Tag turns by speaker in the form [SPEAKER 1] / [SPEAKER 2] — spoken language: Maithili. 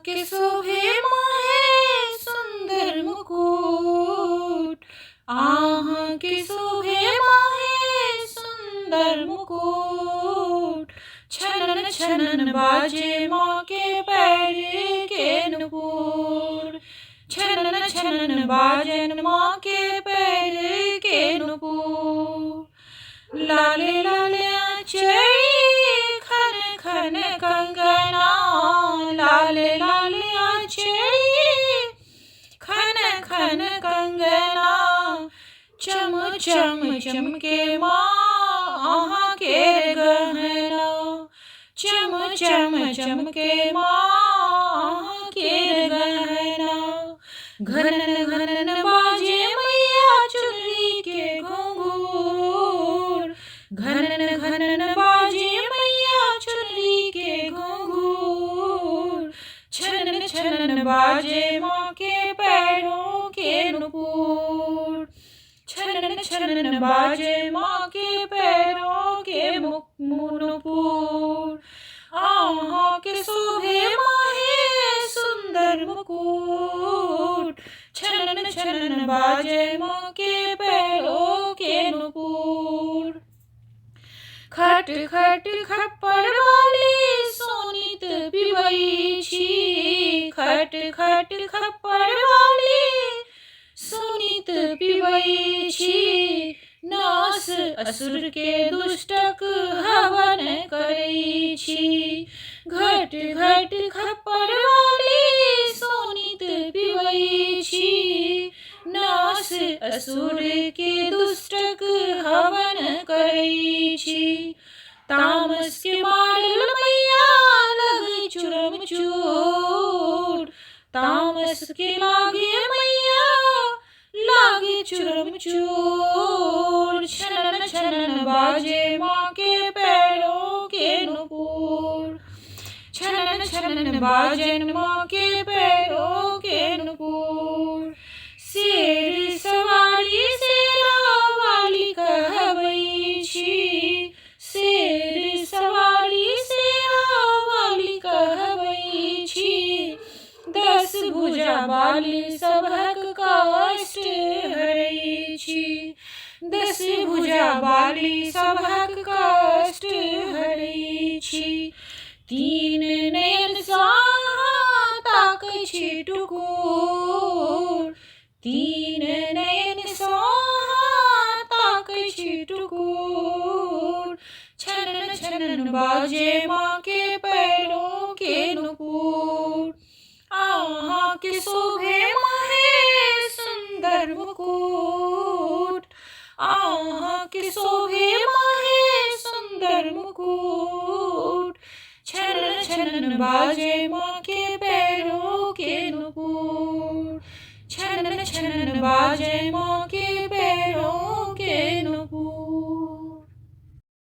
[SPEAKER 1] के शोभे माहे सुंदर मुकुट, आह के शोभे माहे सुंदर मुकुट। छनन छनन बाजे माँ के पैर के नुपुर, छनन छनन बाजन माँ के पैर के नुपुर। लाले लाले आंचड़ी खन खन कंगना, लाले लाले आंचड़ी खन खन कंगना। चम चम चमके माँ आहाँ के गहना, चम चम चमके माँ आहाँ के गहना। घनन घनन बाजे मैया चुनरी के घुंघरूर, घनन घनन बाजे मैया चुनरी के घुंघरूर। छनन छनन बाजे माँ के पैरों के नुपुर, छनन छनन बाजे माँ के पैरों के नुपुर। आहाँ के शोभे माहे सुंदर मुकुट, छनन छनन बाजे माँ के पैरों के नुपुर। खट खट खप्पर वाली सोनित पिबैछी, खट खट खप्पर वाली सोनित पिबैछी। नास असुर के दुष्टक हवन करैछी, घट घट खप्पर वाली सोनित पिबैछी। नास असुर के दुष्टक हवन करैछी। तामस के मारल मैया लगे चूरम चूर, तामस के लागे मैया लागे चूरम चूर। छनन छनन बाजे माँ के पैरों के नुपुर, छनन छनन बाजन माँ के पैरों के नुपुर। शेर सवारी शेरा वाली कहबैछी, शेर सवारी शेरा वाली कहबैछी। 10 भुजा वाली सभक कष्ट हरैछी, 10 भुजा वाली सभक कष्ट हरैछी। 3 नयन सा ताकै टुकुर, 3 नयन सा ताकै टुकुर। छनन छनन बाजे माँ के पैरों के नुपुर, आहाँ के शोभे माहे सुंदर मुकुट, आहाँ के शोभे माहे सुंदर मुकुट। छनन छनन बाजे माँ के पैरों के नुपुर, छनन छनन बाजे माँ